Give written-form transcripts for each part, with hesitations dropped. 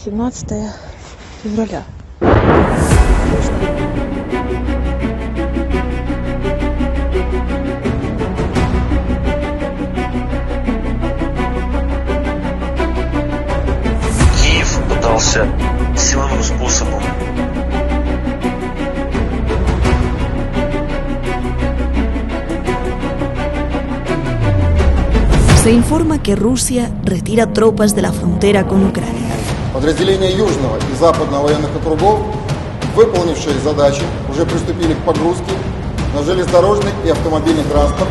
17 февраля. Киев пытался силовым способом Se informa que Rusia retira tropas de la frontera con Ucrania. Подразделения Южного и Западного военных округов, выполнившие задачи, уже приступили к погрузке на железнодорожный и автомобильный транспорт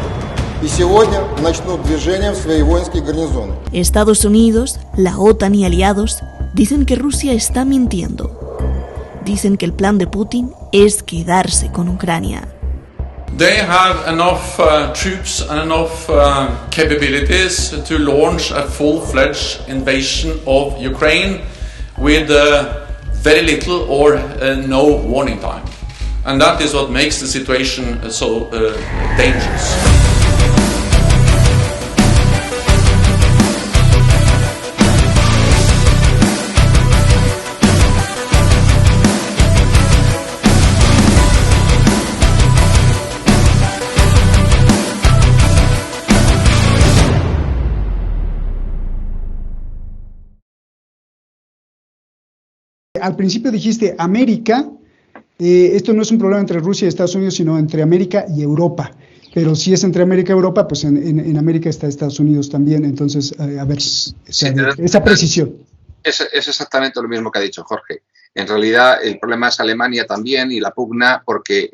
и сегодня начнут движение в свои воинские гарнизоны. Estados Unidos, la OTAN y aliados dicen que Rusia está mintiendo. Dicen que el plan de Putin es quedarse con Ucrania. They have enough troops and enough capabilities to launch a full-fledged invasion of Ukraine with very little or no warning time. And that is what makes the situation so dangerous. Al principio dijiste América, esto no es un problema entre Rusia y Estados Unidos, sino entre América y Europa. Pero si es entre América y Europa, pues en América está Estados Unidos también. Entonces, a ver, esa precisión. Es exactamente lo mismo que ha dicho Jorge. En realidad, el problema es Alemania también y la pugna porque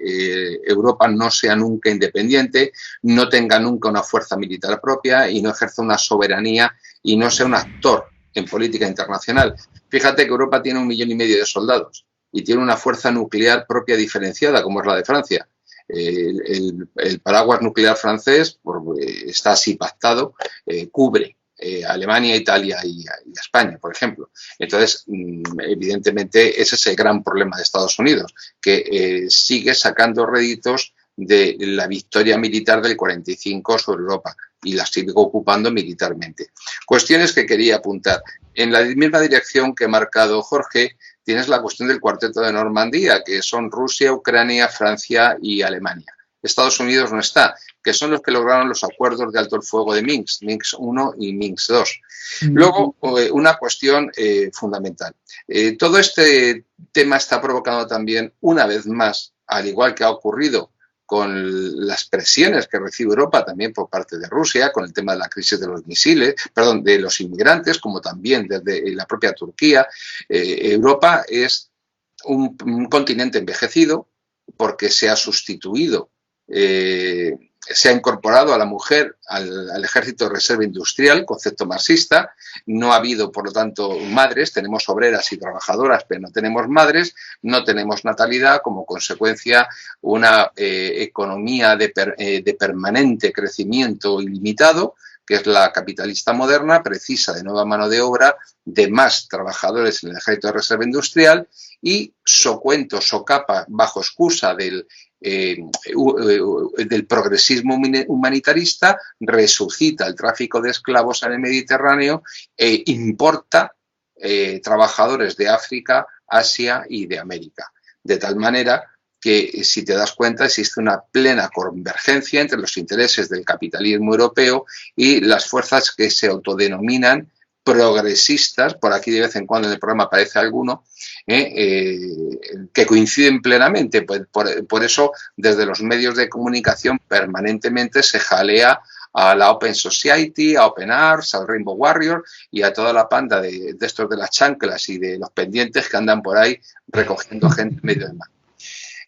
Europa no sea nunca independiente, no tenga nunca una fuerza militar propia y no ejerza una soberanía y no sea un actor en política internacional. Fíjate que Europa tiene 1,5 millones de soldados y tiene una fuerza nuclear propia diferenciada, como es la de Francia. El paraguas nuclear francés está así pactado, cubre a Alemania, Italia y a España, por ejemplo. Entonces, evidentemente, ese es el gran problema de Estados Unidos, que sigue sacando réditos de la victoria militar del 45 sobre Europa y la sigue ocupando militarmente. Cuestiones que quería apuntar. En la misma dirección que ha marcado Jorge, tienes la cuestión del cuarteto de Normandía, que son Rusia, Ucrania, Francia y Alemania. Estados Unidos no está, que son los que lograron los acuerdos de alto el fuego de Minsk, Minsk I y Minsk II. Luego, una cuestión fundamental. Todo este tema está provocando también, una vez más, al igual que ha ocurrido con las presiones que recibe Europa también por parte de Rusia, con el tema de la crisis de los misiles, perdón, de los inmigrantes, como también desde la propia Turquía. Europa es un continente envejecido porque se ha sustituido, se ha incorporado a la mujer al ejército de reserva industrial, concepto marxista. No ha habido, por lo tanto, madres. Tenemos obreras y trabajadoras, pero no tenemos madres. No tenemos natalidad. Como consecuencia, una economía de permanente crecimiento ilimitado, que es la capitalista moderna, precisa de nueva mano de obra, de más trabajadores en el ejército de reserva industrial y socapa bajo excusa del progresismo humanitarista, resucita el tráfico de esclavos en el Mediterráneo e importa trabajadores de África, Asia y de América. De tal manera que, si te das cuenta, existe una plena convergencia entre los intereses del capitalismo europeo y las fuerzas que se autodenominan progresistas. Por aquí de vez en cuando en el programa aparece alguno, que coinciden plenamente. Por eso, desde los medios de comunicación permanentemente se jalea a la Open Society, a Open Arms, al Rainbow Warrior y a toda la panda de estos de las chanclas y de los pendientes que andan por ahí recogiendo gente en medio del mar.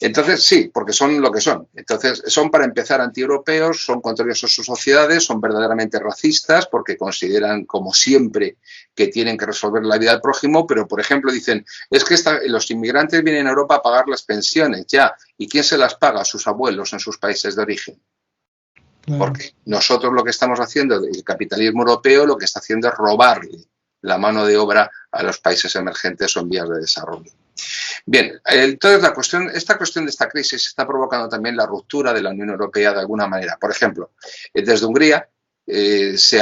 Entonces, sí, porque son lo que son. Entonces, son, para empezar, antieuropeos, son contrarios a sus sociedades, son verdaderamente racistas porque consideran, como siempre, que tienen que resolver la vida del prójimo, pero, por ejemplo, dicen, es que los inmigrantes vienen a Europa a pagar las pensiones, ya, ¿y quién se las paga? Sus abuelos en sus países de origen. Porque nosotros lo que estamos haciendo, el capitalismo europeo, lo que está haciendo es robarle la mano de obra a los países emergentes o en vías de desarrollo. Bien, entonces esta cuestión de esta crisis está provocando también la ruptura de la Unión Europea de alguna manera. Por ejemplo, desde Hungría se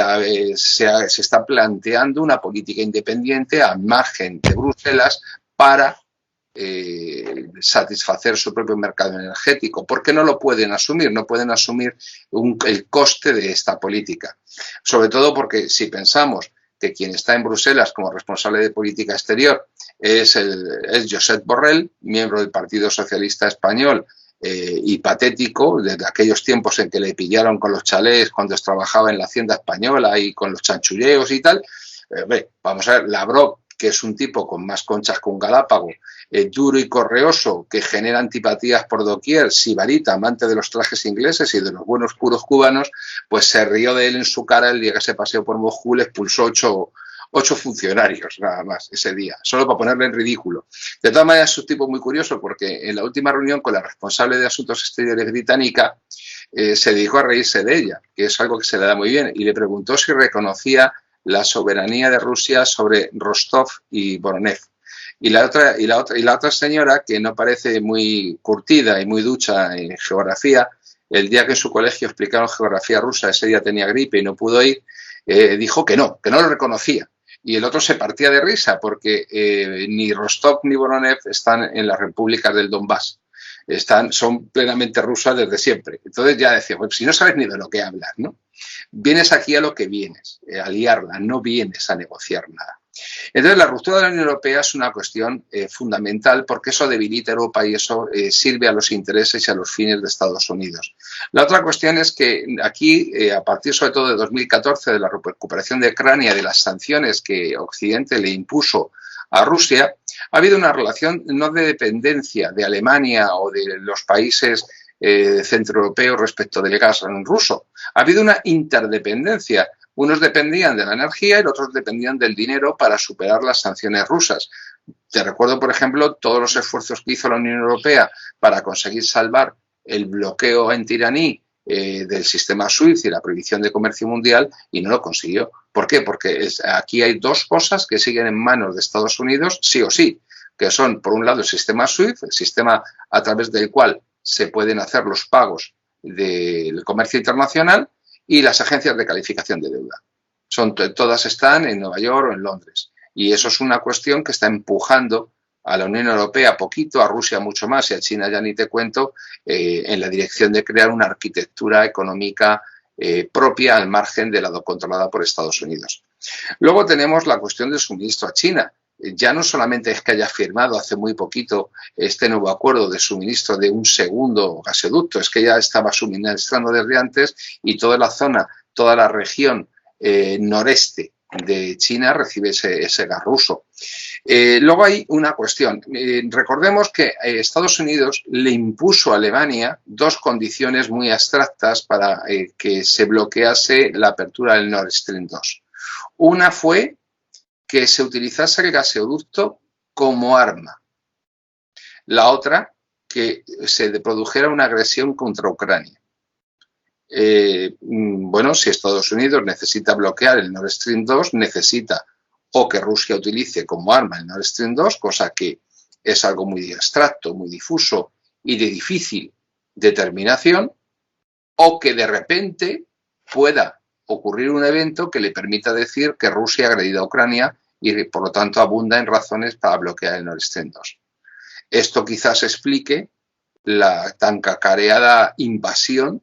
está planteando una política independiente al margen de Bruselas para satisfacer su propio mercado energético. ¿Por qué no lo pueden asumir? No pueden asumir el coste de esta política. Sobre todo porque si pensamos que quien está en Bruselas como responsable de política exterior es Josep Borrell, miembro del Partido Socialista Español, y patético, desde aquellos tiempos en que le pillaron con los chalés cuando trabajaba en la Hacienda Española y con los chanchulleos y tal. Vamos a ver, Lavrov, que es un tipo con más conchas que un galápago, duro y correoso, que genera antipatías por doquier, sibarita, amante de los trajes ingleses y de los buenos puros cubanos, pues se rió de él en su cara el día que se paseó por Moscú, le expulsó ocho funcionarios nada más ese día, solo para ponerle en ridículo. De todas maneras, es un tipo muy curioso porque en la última reunión con la responsable de Asuntos Exteriores británica se dedicó a reírse de ella, que es algo que se le da muy bien, y le preguntó si reconocía la soberanía de Rusia sobre Rostov y Voronezh. Y la otra señora, que no parece muy curtida y muy ducha en geografía, el día que en su colegio explicaron geografía rusa, ese día tenía gripe y no pudo ir, dijo que no lo reconocía. Y el otro se partía de risa porque ni Rostov ni Voronezh están en las repúblicas del Donbass. Son plenamente rusas desde siempre. Entonces ya decía, pues si no sabes ni de lo que hablas, ¿no? Vienes aquí a lo que vienes, a liarla, no vienes a negociar nada. Entonces la ruptura de la Unión Europea es una cuestión fundamental porque eso debilita a Europa y eso sirve a los intereses y a los fines de Estados Unidos. La otra cuestión es que aquí, a partir sobre todo de 2014, de la recuperación de Ucrania, de las sanciones que Occidente le impuso a Rusia, ha habido una relación no de dependencia de Alemania o de los países centroeuropeos respecto del gas ruso. Ha habido una interdependencia. Unos dependían de la energía y los otros dependían del dinero para superar las sanciones rusas. Te recuerdo, por ejemplo, todos los esfuerzos que hizo la Unión Europea para conseguir salvar el bloqueo antiiraní del sistema SWIFT y la prohibición de comercio mundial y no lo consiguió. ¿Por qué? Porque aquí hay dos cosas que siguen en manos de Estados Unidos sí o sí, que son, por un lado, el sistema SWIFT, el sistema a través del cual se pueden hacer los pagos del comercio internacional, y las agencias de calificación de deuda. Todas están en Nueva York o en Londres. Y eso es una cuestión que está empujando a la Unión Europea poquito, a Rusia mucho más y a China ya ni te cuento, en la dirección de crear una arquitectura económica propia al margen de la controlada por Estados Unidos. Luego tenemos la cuestión del suministro a China. Ya no solamente es que haya firmado hace muy poquito este nuevo acuerdo de suministro de un segundo gasoducto, es que ya estaba suministrando desde antes y toda la zona, toda la región noreste de China recibe ese gas ruso. Luego hay una cuestión. Recordemos que Estados Unidos le impuso a Alemania dos condiciones muy abstractas para que se bloquease la apertura del Nord Stream 2. Una fue que se utilizase el gasoducto como arma. La otra, que se produjera una agresión contra Ucrania. Bueno, si Estados Unidos necesita bloquear el Nord Stream 2, necesita o que Rusia utilice como arma el Nord Stream 2, cosa que es algo muy abstracto, muy difuso y de difícil determinación, o que de repente pueda ocurrir un evento que le permita decir que Rusia ha agredido a Ucrania y por lo tanto abunda en razones para bloquear el Nord Stream 2. Esto quizás explique la tan cacareada invasión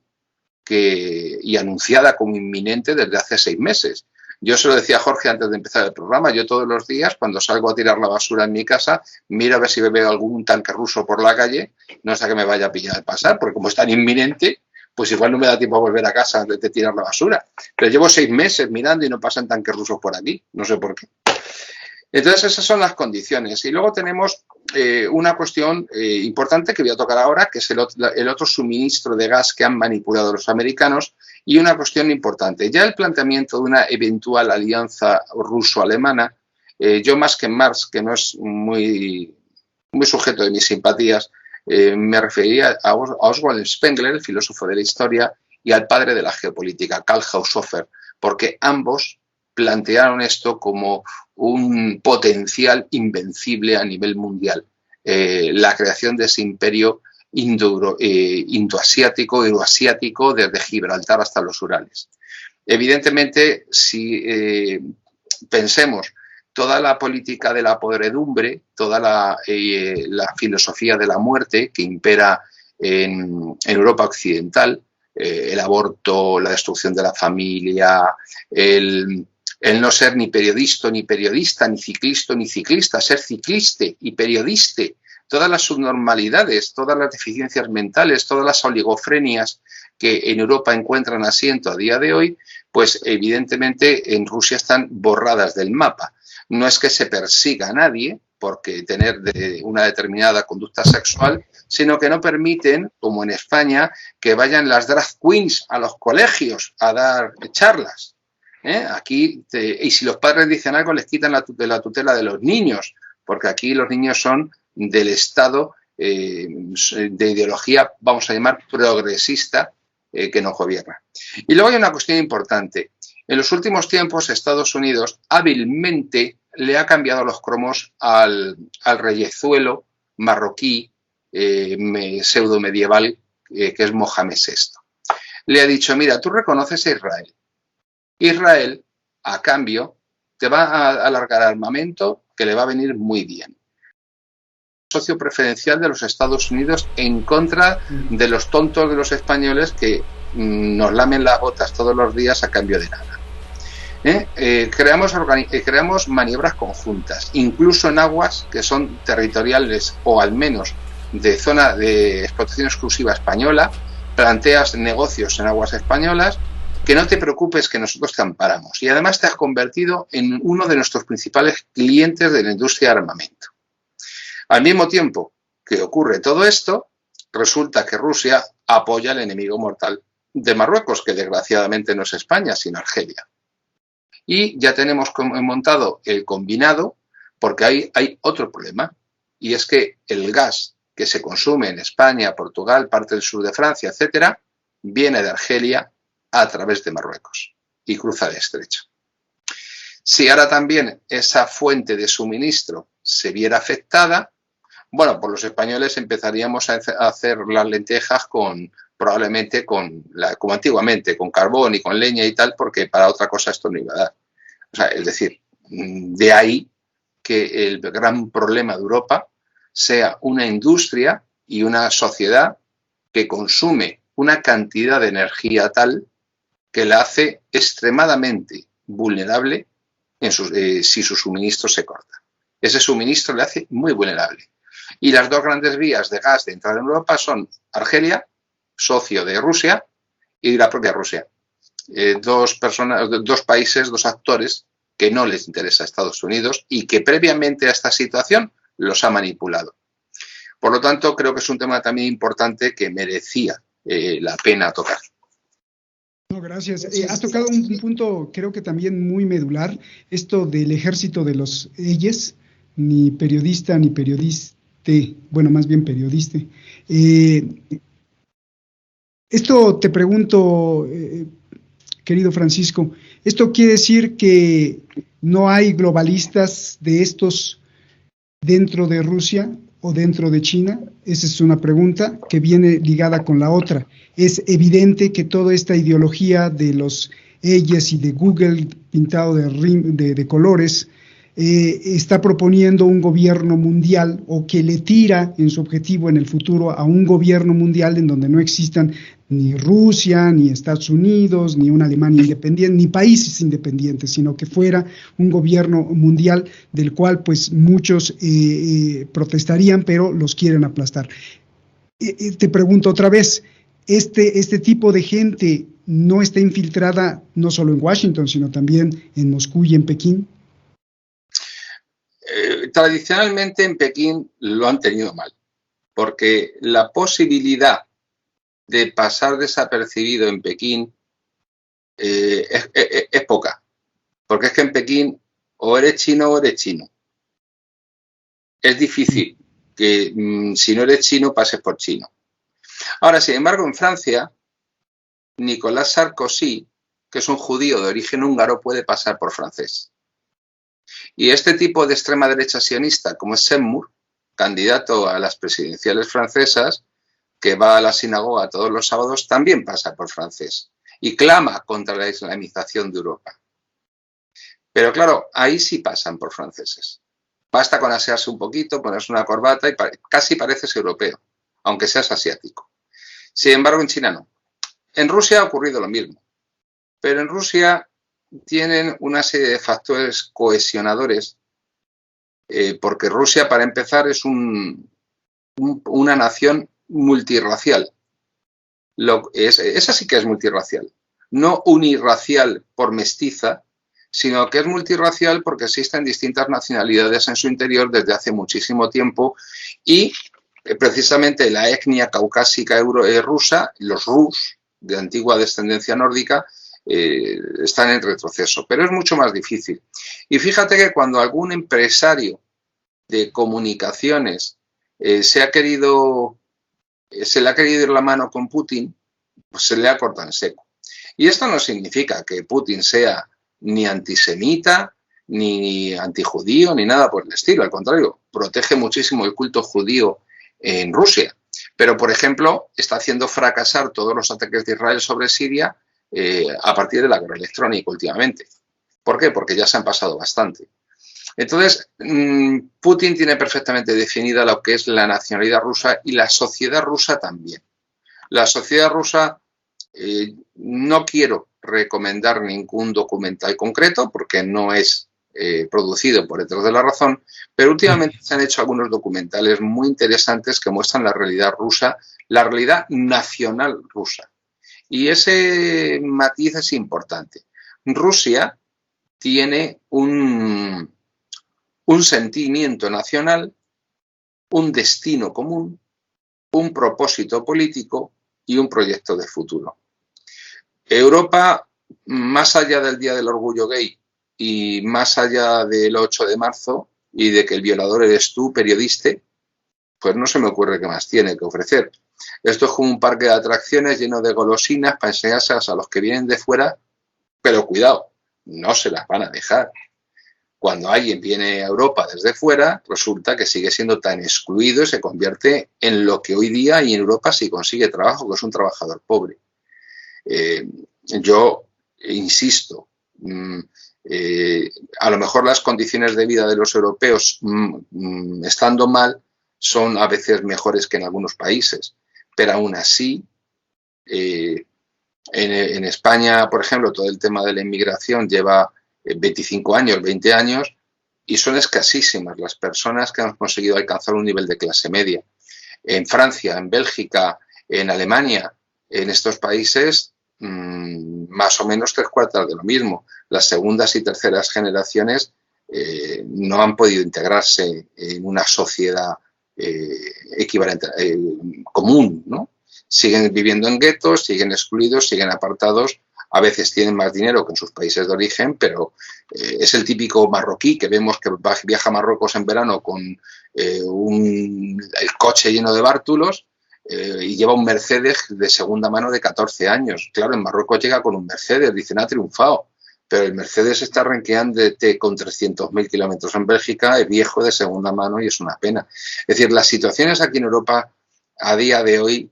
y anunciada como inminente desde hace 6 meses. Yo se lo decía a Jorge antes de empezar el programa, yo todos los días cuando salgo a tirar la basura en mi casa, miro a ver si veo algún tanque ruso por la calle, no sé que me vaya a pillar al pasar, porque como es tan inminente, pues igual no me da tiempo a volver a casa antes de tirar la basura. Pero llevo 6 meses mirando y no pasan tanques rusos por aquí, no sé por qué. Entonces esas son las condiciones. Y luego tenemos una cuestión importante que voy a tocar ahora, que es el otro suministro de gas que han manipulado los americanos, y una cuestión importante. Ya el planteamiento de una eventual alianza ruso-alemana, yo más que Marx, que no es muy sujeto de mis simpatías, me refería a Oswald Spengler, el filósofo de la historia, y al padre de la geopolítica, Karl Haushofer, porque ambos plantearon esto como un potencial invencible a nivel mundial. La creación de ese imperio indoasiático, euroasiático, desde Gibraltar hasta los Urales. Evidentemente, si pensemos toda la política de la podredumbre, toda la filosofía de la muerte que impera en Europa occidental, el aborto, la destrucción de la familia, el no ser ni periodista, ni ciclista, ser ciclista y periodista, todas las subnormalidades, todas las deficiencias mentales, todas las oligofrenias que en Europa encuentran asiento a día de hoy, pues evidentemente en Rusia están borradas del mapa. No es que se persiga a nadie porque tener una determinada conducta sexual, sino que no permiten, como en España, que vayan las drag queens a los colegios a dar charlas. Aquí, y si los padres dicen algo, les quitan la tutela de los niños, porque aquí los niños son del Estado de ideología, vamos a llamar, progresista, que nos gobierna. Y luego hay una cuestión importante. En los últimos tiempos, Estados Unidos hábilmente le ha cambiado los cromos al reyezuelo marroquí pseudo-medieval que es Mohamed VI. Le ha dicho, mira, tú reconoces a Israel. Israel, a cambio, te va a alargar armamento que le va a venir muy bien. Socio preferencial de los Estados Unidos en contra de los tontos de los españoles que nos lamen las botas todos los días a cambio de nada. Creamos maniobras conjuntas, incluso en aguas que son territoriales o al menos de zona de explotación exclusiva española. Planteas negocios en aguas españolas, que no te preocupes que nosotros te amparamos. Y además te has convertido en uno de nuestros principales clientes de la industria de armamento. Al mismo tiempo que ocurre todo esto, resulta que Rusia apoya al enemigo mortal de Marruecos, que desgraciadamente no es España, sino Argelia. Y ya tenemos montado el combinado, porque hay otro problema, y es que el gas que se consume en España, Portugal, parte del sur de Francia, etcétera, viene de Argelia a través de Marruecos y cruza el estrecho. Si ahora también esa fuente de suministro se viera afectada, bueno, pues los españoles empezaríamos a hacer las lentejas probablemente como antiguamente, con carbón y con leña y tal, porque para otra cosa esto no iba a dar. O sea, es decir, de ahí que el gran problema de Europa sea una industria y una sociedad que consume una cantidad de energía tal que la hace extremadamente vulnerable si su suministro se corta. Ese suministro le hace muy vulnerable. Y las dos grandes vías de gas de entrada en Europa son Argelia, socio de Rusia, y la propia Rusia. Dos países, dos actores que no les interesa a Estados Unidos y que previamente a esta situación los ha manipulado. Por lo tanto, creo que es un tema también importante que merecía la pena tocar. No, gracias. Has tocado un punto, creo que también muy medular, esto del ejército de los Eyes, ni periodista, bueno, más bien periodista. Esto te pregunto, querido Francisco, ¿esto quiere decir que no hay globalistas de estos dentro de Rusia o dentro de China? Esa es una pregunta que viene ligada con la otra. Es evidente que toda esta ideología de los Eyes y de Google pintado de colores está proponiendo un gobierno mundial, o que le tira en su objetivo en el futuro a un gobierno mundial en donde no existan ni Rusia, ni Estados Unidos, ni una Alemania independiente, ni países independientes, sino que fuera un gobierno mundial del cual pues muchos protestarían, pero los quieren aplastar. Te pregunto otra vez, ¿este tipo de gente no está infiltrada no solo en Washington, sino también en Moscú y en Pekín? Tradicionalmente en Pekín lo han tenido mal, porque la posibilidad de pasar desapercibido en Pekín es poca, porque es que en Pekín o eres chino o eres chino. Es difícil que si no eres chino pases por chino. Ahora, sin embargo, en Francia, Nicolas Sarkozy, que es un judío de origen húngaro, puede pasar por francés. Y este tipo de extrema derecha sionista, como es Zemmour, candidato a las presidenciales francesas, que va a la sinagoga todos los sábados, también pasa por francés. y clama contra la islamización de Europa. Pero claro, ahí sí pasan por franceses. Basta con asearse un poquito, ponerse una corbata y casi pareces europeo, aunque seas asiático. Sin embargo, en China no. En Rusia ha ocurrido lo mismo, pero en Rusia tienen una serie de factores cohesionadores, porque Rusia, para empezar, es una nación multirracial. Esa sí que es multirracial, no unirracial por mestiza, sino que es multirracial porque existen distintas nacionalidades en su interior desde hace muchísimo tiempo y precisamente la etnia caucásica rusa, los rus de antigua descendencia nórdica, están en retroceso, pero es mucho más difícil. Y fíjate que cuando algún empresario de comunicaciones se le ha querido ir la mano con Putin, pues se le ha cortado en seco. Y esto no significa que Putin sea ni antisemita, ni antijudío, ni nada por el estilo. Al contrario, protege muchísimo el culto judío en Rusia. Pero, por ejemplo, está haciendo fracasar todos los ataques de Israel sobre Siria a partir de la guerra electrónica últimamente. ¿Por qué? Porque ya se han pasado bastante. Entonces, Putin tiene perfectamente definida lo que es la nacionalidad rusa y la sociedad rusa también. La sociedad rusa, no quiero recomendar ningún documental concreto porque no es producido por Detrás de la Razón, pero últimamente se han hecho algunos documentales muy interesantes que muestran la realidad rusa, la realidad nacional rusa. Y ese matiz es importante. Rusia tiene un sentimiento nacional, un destino común, un propósito político y un proyecto de futuro. Europa, más allá del Día del Orgullo Gay y más allá del 8 de marzo y de que el violador eres tú, periodista, pues no se me ocurre qué más tiene que ofrecer. Esto es como un parque de atracciones lleno de golosinas para enseñárselas a los que vienen de fuera, pero cuidado, no se las van a dejar. Cuando alguien viene a Europa desde fuera, resulta que sigue siendo tan excluido y se convierte en lo que hoy día y en Europa sí consigue trabajo, que es un trabajador pobre. Yo insisto, a lo mejor las condiciones de vida de los europeos, estando mal, son a veces mejores que en algunos países, pero aún así, en España, por ejemplo, todo el tema de la inmigración lleva 25 años, 20 años, y son escasísimas las personas que han conseguido alcanzar un nivel de clase media. En Francia, en Bélgica, en Alemania, en estos países, más o menos 3/4 de lo mismo. Las segundas y terceras generaciones no han podido integrarse en una sociedad equivalente, común, ¿no? Siguen viviendo en guetos, siguen excluidos, siguen apartados. A veces tienen más dinero que en sus países de origen, pero es el típico marroquí que vemos que viaja a Marruecos en verano con el coche lleno de bártulos y lleva un Mercedes de segunda mano de 14 años. Claro, en Marruecos llega con un Mercedes, dicen, ha triunfado, pero el Mercedes está rankeando con 300.000 kilómetros en Bélgica, es viejo de segunda mano y es una pena. Es decir, las situaciones aquí en Europa a día de hoy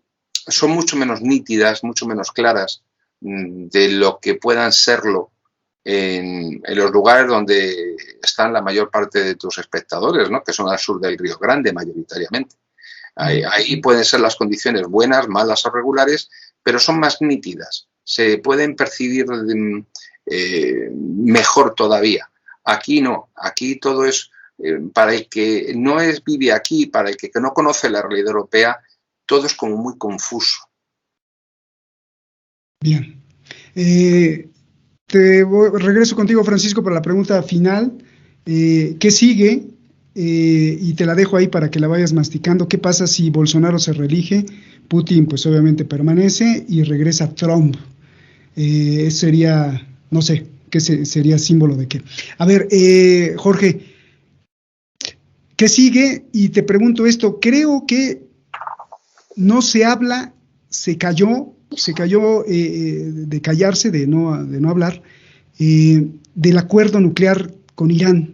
son mucho menos nítidas, mucho menos claras de lo que puedan serlo en los lugares donde están la mayor parte de tus espectadores, ¿no? Que son al sur del Río Grande mayoritariamente. Ahí pueden ser las condiciones buenas, malas o regulares, pero son más nítidas. Se pueden percibir mejor todavía. Aquí no. Aquí todo es, para el que no vive aquí, para el que no conoce la realidad europea, todo es como muy confuso. Bien. Regreso contigo, Francisco, para la pregunta final. ¿Qué sigue? Y te la dejo ahí para que la vayas masticando. ¿Qué pasa si Bolsonaro se reelige? Putin, pues obviamente permanece y regresa Trump. Sería, no sé, ¿qué sería símbolo de qué? A ver, Jorge, ¿qué sigue? Y te pregunto esto, creo que no se habla, se cayó de callarse, de no hablar, del acuerdo nuclear con Irán.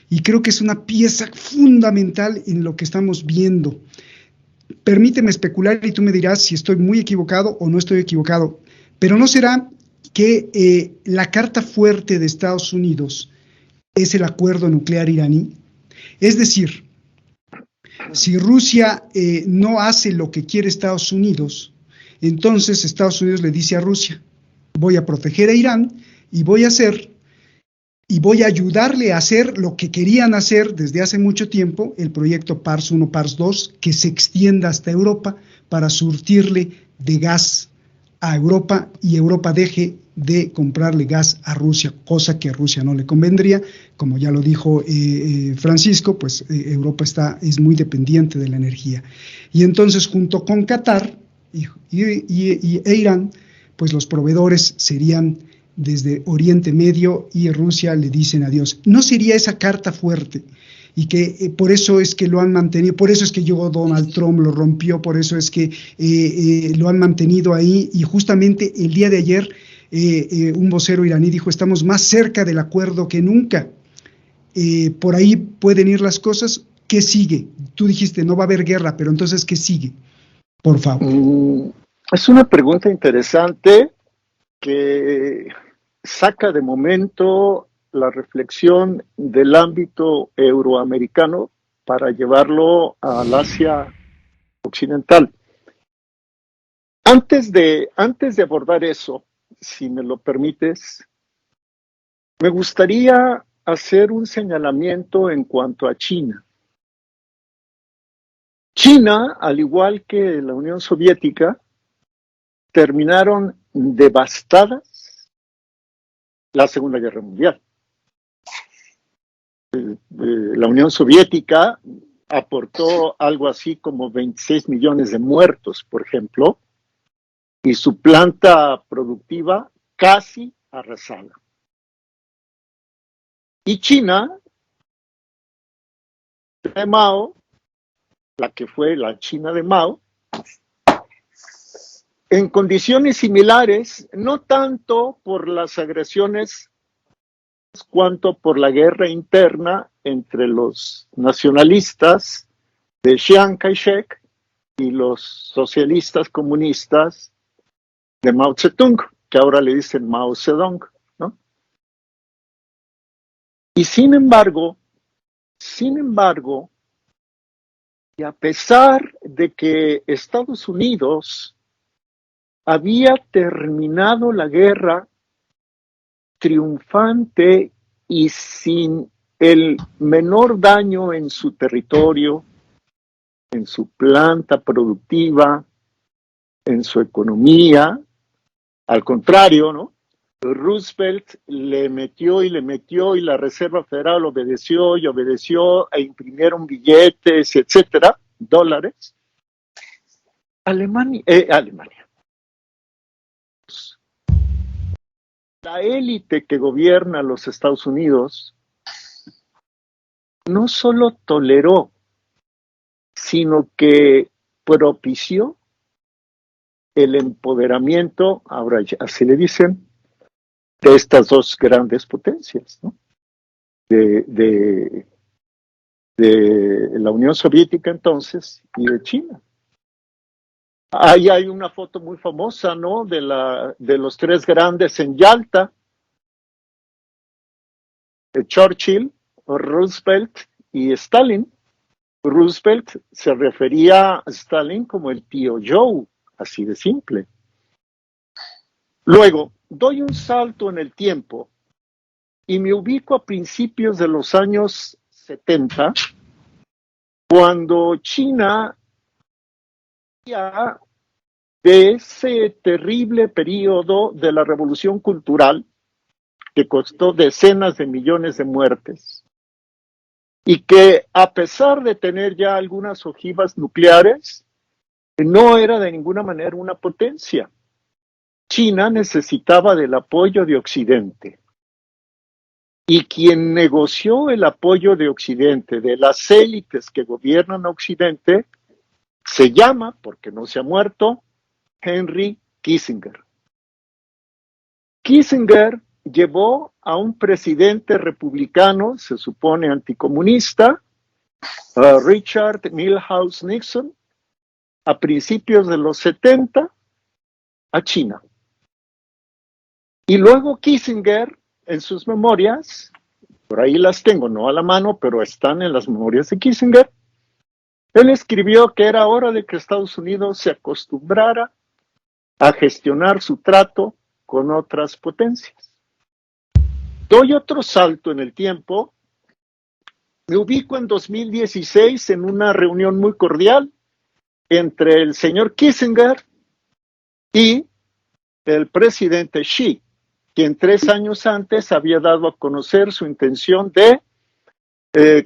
Y creo que es una pieza fundamental en lo que estamos viendo. Permíteme especular y tú me dirás si estoy muy equivocado o no estoy equivocado. Pero ¿no será que la carta fuerte de Estados Unidos es el acuerdo nuclear iraní. Es decir, si Rusia no hace lo que quiere Estados Unidos, entonces Estados Unidos le dice a Rusia, voy a proteger a Irán y voy a ayudarle a hacer lo que querían hacer desde hace mucho tiempo, el proyecto Pars 1, Pars 2, que se extienda hasta Europa para surtirle de gas a Europa y Europa deje de comprarle gas a Rusia, cosa que a Rusia no le convendría. Como ya lo dijo Francisco, pues Europa es muy dependiente de la energía. Y entonces, junto con Qatar e Irán, pues los proveedores serían desde Oriente Medio, y Rusia le dicen adiós. ¿No sería esa carta fuerte? Y que por eso es que lo han mantenido, por eso es que llegó Donald Trump, lo rompió, por eso es que lo han mantenido ahí, y justamente el día de ayer un vocero iraní dijo, estamos más cerca del acuerdo que nunca. Por ahí pueden ir las cosas. ¿Qué sigue? Tú dijiste, no va a haber guerra, pero entonces, ¿qué sigue? Por favor. Es una pregunta interesante que saca de momento la reflexión del ámbito euroamericano para llevarlo al Asia occidental. Antes de abordar eso, si me lo permites, me gustaría hacer un señalamiento en cuanto a China. China, al igual que la Unión Soviética, terminaron devastadas la Segunda Guerra Mundial. La Unión Soviética aportó algo así como 26 millones de muertos, por ejemplo, y su planta productiva casi arrasada. Y China, de Mao, la que fue la China de Mao, en condiciones similares, no tanto por las agresiones cuanto por la guerra interna entre los nacionalistas de Chiang Kai-shek y los socialistas comunistas de Mao Zedong, que ahora le dicen Mao Zedong, ¿no? Y sin embargo, y a pesar de que Estados Unidos había terminado la guerra triunfante y sin el menor daño en su territorio, en su planta productiva, en su economía, al contrario, ¿no? Roosevelt le metió y la Reserva Federal obedeció e imprimieron billetes, etcétera, dólares. Alemania. La élite que gobierna los Estados Unidos no solo toleró, sino que propició el empoderamiento, ahora ya así le dicen, de estas dos grandes potencias, ¿no? De la Unión Soviética entonces y de China. Ahí hay una foto muy famosa, ¿no? De los tres grandes en Yalta, Churchill, Roosevelt y Stalin. Roosevelt se refería a Stalin como el tío Joe, así de simple. Luego, doy un salto en el tiempo y me ubico a principios de los años 70, cuando China de ese terrible periodo de la Revolución Cultural que costó decenas de millones de muertes y que, a pesar de tener ya algunas ojivas nucleares, no era de ninguna manera una potencia. China necesitaba del apoyo de Occidente. Y quien negoció el apoyo de Occidente, de las élites que gobiernan Occidente, se llama, porque no se ha muerto, Henry Kissinger. Kissinger llevó a un presidente republicano, se supone anticomunista, Richard Milhouse Nixon, a principios de los 70, a China. Y luego Kissinger, en sus memorias, por ahí las tengo, no a la mano, pero están en las memorias de Kissinger, él escribió que era hora de que Estados Unidos se acostumbrara a gestionar su trato con otras potencias. Doy otro salto en el tiempo. Me ubico en 2016 en una reunión muy cordial entre el señor Kissinger y el presidente Xi, quien 3 años antes había dado a conocer su intención de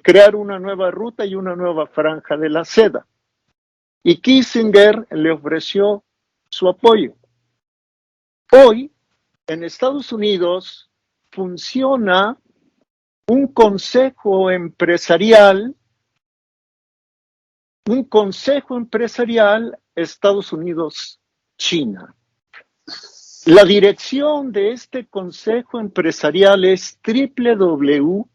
crear una nueva ruta y una nueva franja de la seda. Y Kissinger le ofreció su apoyo. Hoy, en Estados Unidos, funciona un consejo empresarial Estados Unidos-China. La dirección de este consejo empresarial es www.us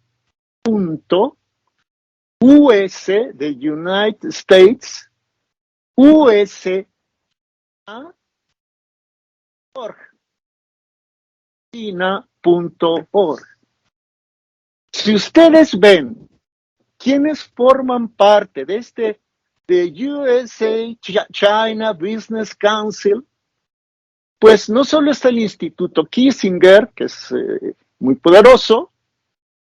de United States, USA.org, china.org. Si ustedes ven quiénes forman parte de USA China Business Council, pues no solo está el Instituto Kissinger, que es muy poderoso,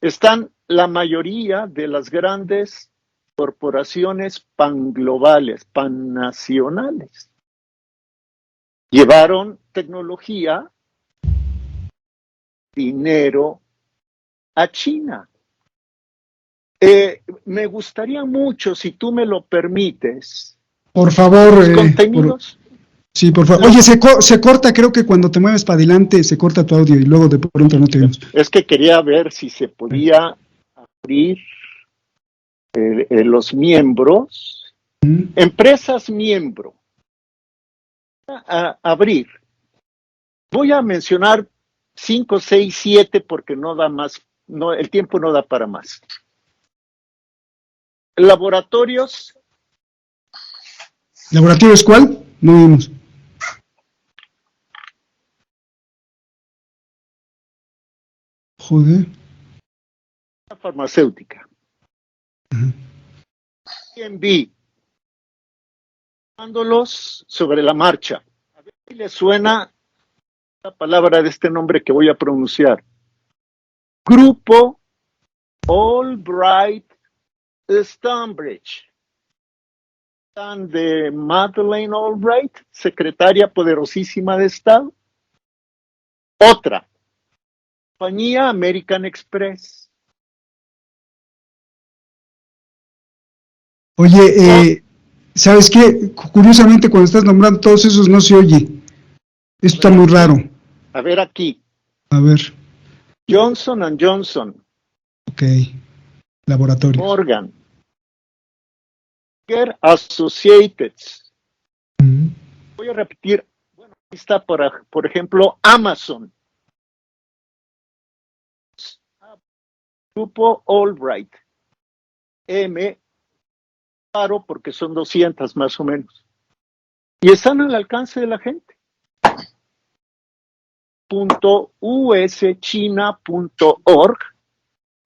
están la mayoría de las grandes corporaciones panglobales, pannacionales. Llevaron tecnología, dinero a China. Me gustaría mucho, si tú me lo permites, Por favor, los contenidos. Sí, por favor. Oye, se corta, creo que cuando te mueves para adelante se corta tu audio y luego de pronto no te vemos. Es que quería ver si se podía abrir los miembros, empresas miembro, a abrir. Voy a mencionar 5, 6, 7 porque no da más, el tiempo no da para más. Laboratorios. ¿Laboratorios cuál? No vimos. Joder. Farmacéutica. B&B. Dándolos sobre la marcha. A ver si les suena la palabra de este nombre que voy a pronunciar. Grupo Albright Stonebridge. De Madeleine Albright, secretaria poderosísima de Estado. Otra, compañía American Express. Oye, ¿sabes qué? Curiosamente, cuando estás nombrando todos esos no se oye. Esto está muy raro. A ver aquí. A ver. Johnson & Johnson. Ok. Laboratorios. Morgan. Associated. Voy a repetir. Bueno, aquí está, por ejemplo, Amazon. Grupo Albright. Paro porque son 200 más o menos. Y están al alcance de la gente. .uschina.org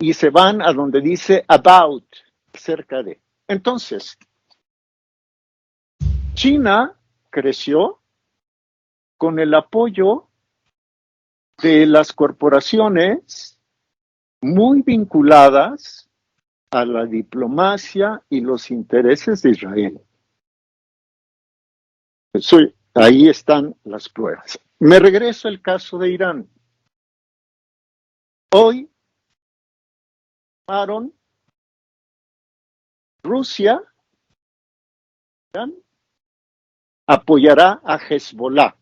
y se van a donde dice about, cerca de. Entonces, China creció con el apoyo de las corporaciones muy vinculadas a la diplomacia y los intereses de Israel. Ahí están las pruebas. Me regreso al caso de Irán. Hoy, Rusia apoyará a Hezbollah,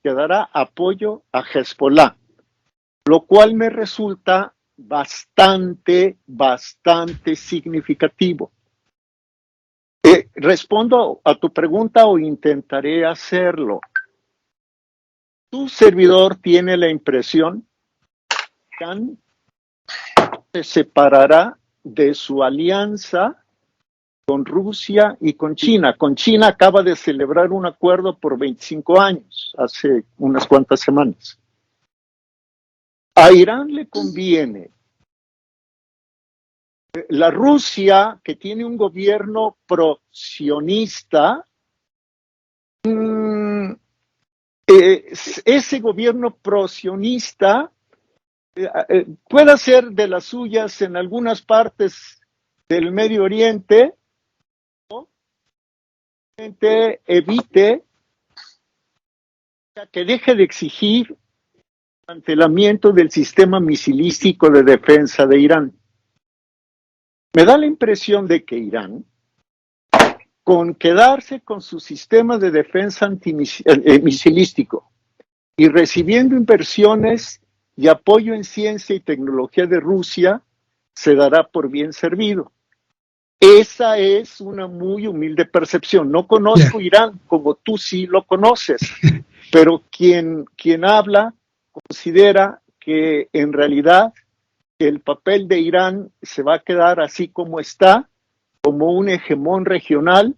que dará apoyo a Hezbollah, lo cual me resulta bastante significativo. Respondo a tu pregunta o intentaré hacerlo. Tu servidor tiene la impresión que se separará de su alianza con Rusia y con China. Con China acaba de celebrar un acuerdo por 25 años, hace unas cuantas semanas. A Irán le conviene. La Rusia, que tiene un gobierno pro-sionista, ese gobierno pro-sionista puede hacer de las suyas en algunas partes del Medio Oriente, ¿no? Evite que deje de exigir el desmantelamiento del sistema misilístico de defensa de Irán. Me da la impresión de que Irán, con quedarse con su sistema de defensa misilístico y recibiendo inversiones y apoyo en ciencia y tecnología de Rusia, se dará por bien servido. Esa es una muy humilde percepción. No conozco Irán como tú sí lo conoces, pero quien habla considera que en realidad el papel de Irán se va a quedar así como está, como un hegemón regional,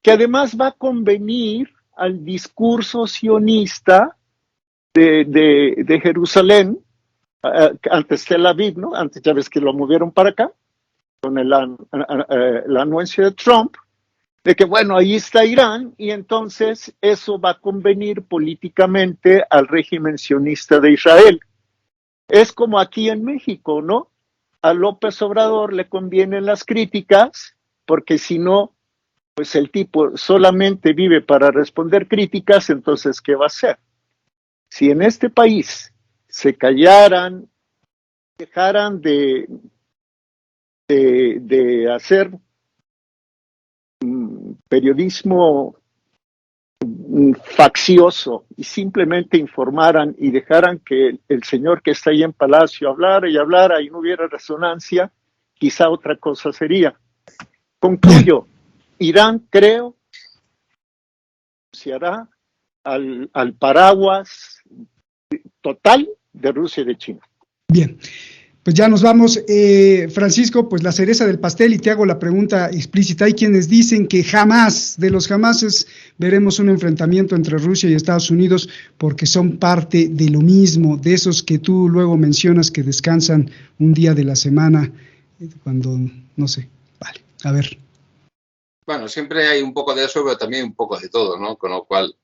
que además va a convenir al discurso sionista de Jerusalén, antes Tel Aviv, ¿no? Antes ya ves que lo movieron para acá, con el anuncio de Trump, de que bueno, ahí está Irán, y entonces eso va a convenir políticamente al régimen sionista de Israel. Es como aquí en México, ¿no? A López Obrador le convienen las críticas, porque si no, pues el tipo solamente vive para responder críticas, entonces, ¿qué va a hacer? Si en este país se callaran, dejaran de hacer periodismo faccioso y simplemente informaran y dejaran que el señor que está ahí en Palacio hablara y hablara y no hubiera resonancia, quizá otra cosa sería. Concluyo, Irán creo se hará al paraguas total de Rusia y de China. Bien, pues ya nos vamos. Francisco, pues la cereza del pastel, y te hago la pregunta explícita. Hay quienes dicen que jamás, de los jamases, veremos un enfrentamiento entre Rusia y Estados Unidos porque son parte de lo mismo, de esos que tú luego mencionas que descansan un día de la semana, cuando, no sé, vale, a ver. Bueno, siempre hay un poco de eso, pero también un poco de todo, ¿no? Con lo cual,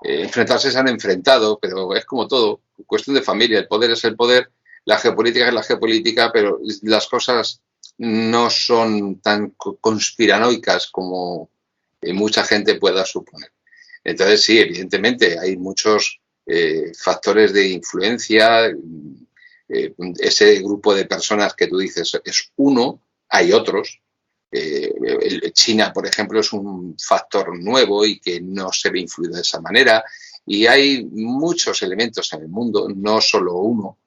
enfrentarse se han enfrentado, pero es como todo, cuestión de familia, el poder es el poder, la geopolítica es la geopolítica, pero las cosas no son tan conspiranoicas como mucha gente pueda suponer. Entonces, sí, evidentemente, hay muchos factores de influencia, ese grupo de personas que tú dices es uno, hay otros. China, por ejemplo, es un factor nuevo y que no se ve influido de esa manera, y hay muchos elementos en el mundo, no solo uno.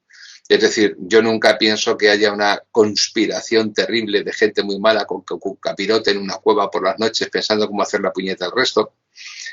Es decir, yo nunca pienso que haya una conspiración terrible de gente muy mala con capirote en una cueva por las noches pensando cómo hacer la puñeta al resto.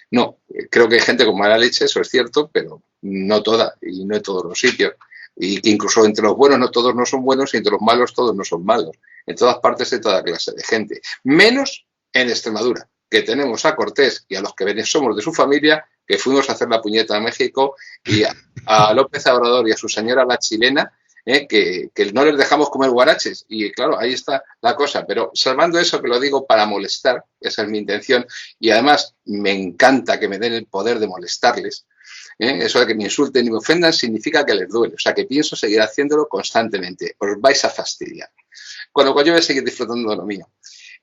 No, creo que hay gente con mala leche, eso es cierto, pero no toda y no en todos los sitios. Y que incluso entre los buenos no todos no son buenos y entre los malos todos no son malos. En todas partes hay toda clase de gente. Menos en Extremadura, que tenemos a Cortés y a los que somos de su familia, que fuimos a hacer la puñeta a México, y a López Obrador y a su señora la chilena, que no les dejamos comer guaraches. Y claro, ahí está la cosa. Pero salvando eso, que lo digo para molestar, esa es mi intención, y además me encanta que me den el poder de molestarles. Eso de que me insulten y me ofendan significa que les duele. O sea, que pienso seguir haciéndolo constantemente. Os vais a fastidiar. Con lo cual yo voy a seguir disfrutando de lo mío.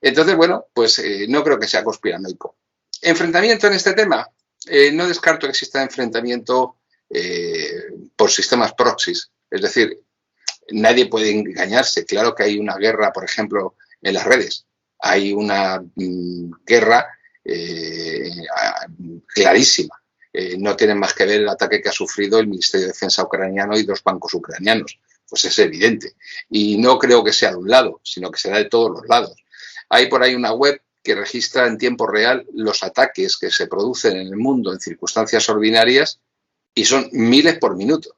Entonces, bueno, pues no creo que sea conspiranoico. ¿Enfrentamiento en este tema? No descarto que exista enfrentamiento por sistemas proxies. Es decir, nadie puede engañarse. Claro que hay una guerra, por ejemplo, en las redes. Hay una guerra clarísima. No tienen más que ver el ataque que ha sufrido el Ministerio de Defensa ucraniano y 2 bancos ucranianos. Pues es evidente. Y no creo que sea de un lado, sino que será de todos los lados. Hay por ahí una web que registra en tiempo real los ataques que se producen en el mundo en circunstancias ordinarias y son miles por minuto.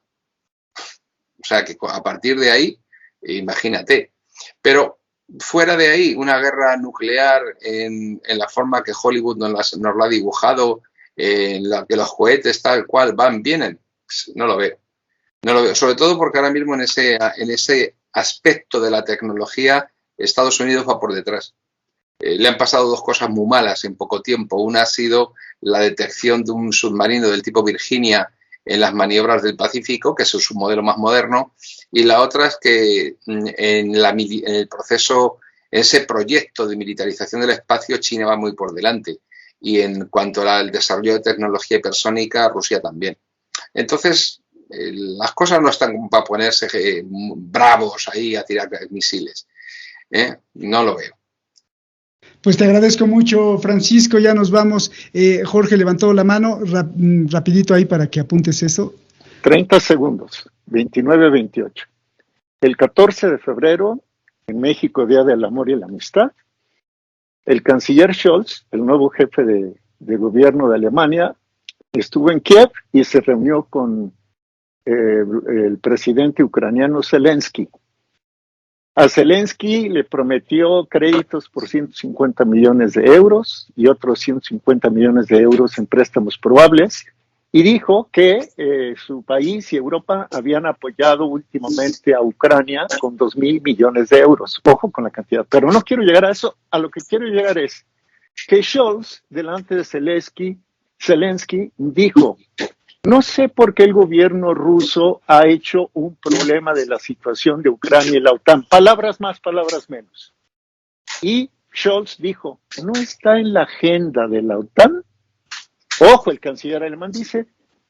O sea que a partir de ahí, imagínate. Pero fuera de ahí, una guerra nuclear en la forma que Hollywood nos lo ha dibujado, en la que los cohetes tal cual van, vienen, no lo veo. No lo veo, sobre todo porque ahora mismo en ese aspecto de la tecnología Estados Unidos va por detrás. Le han pasado dos cosas muy malas en poco tiempo. Una ha sido la detección de un submarino del tipo Virginia en las maniobras del Pacífico, que es su modelo más moderno, y la otra es que en el proceso, ese proyecto de militarización del espacio, China va muy por delante. Y en cuanto al desarrollo de tecnología hipersónica, Rusia también. Entonces, las cosas no están como para ponerse bravos ahí a tirar misiles. No lo veo. Pues te agradezco mucho, Francisco, ya nos vamos. Jorge levantó la mano, rapidito ahí para que apuntes eso. 30 segundos, 29-28. El 14 de febrero, en México, Día del Amor y la Amistad, el canciller Scholz, el nuevo jefe de gobierno de Alemania, estuvo en Kiev y se reunió con el presidente ucraniano Zelensky. A Zelensky le prometió créditos por 150 millones de euros y otros 150 millones de euros en préstamos probables, y dijo que su país y Europa habían apoyado últimamente a Ucrania con 2.000 millones de euros. Ojo con la cantidad, pero no quiero llegar a eso. A lo que quiero llegar es que Scholz, delante de Zelensky dijo: no sé por qué el gobierno ruso ha hecho un problema de la situación de Ucrania y la OTAN. Palabras más, palabras menos. Y Scholz dijo: no está en la agenda de la OTAN. Ojo, el canciller alemán dice: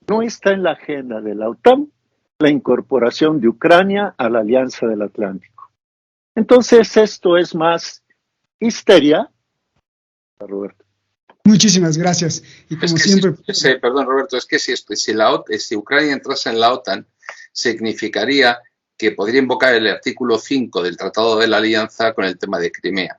no está en la agenda de la OTAN la incorporación de Ucrania a la Alianza del Atlántico. Entonces, esto es más histeria, Roberto. Muchísimas gracias. Y como siempre... Perdón, Roberto, es que si Ucrania entrase en la OTAN, significaría que podría invocar el artículo 5 del Tratado de la Alianza con el tema de Crimea.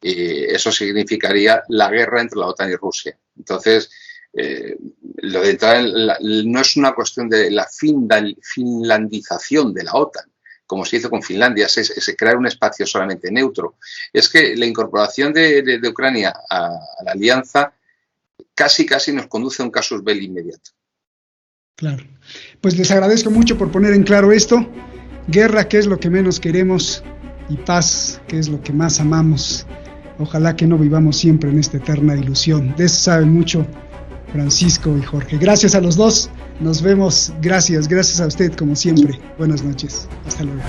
Y eso significaría la guerra entre la OTAN y Rusia. Entonces, lo de entrar no es una cuestión de la finlandización de la OTAN, como se hizo con Finlandia, es crear un espacio solamente neutro. Es que la incorporación de Ucrania a la alianza casi nos conduce a un casus belli inmediato. Claro. Pues les agradezco mucho por poner en claro esto. Guerra, que es lo que menos queremos, y paz, que es lo que más amamos. Ojalá que no vivamos siempre en esta eterna ilusión. De eso saben mucho Francisco y Jorge. Gracias a los dos. Nos vemos. Gracias a usted como siempre. Buenas noches. Hasta luego.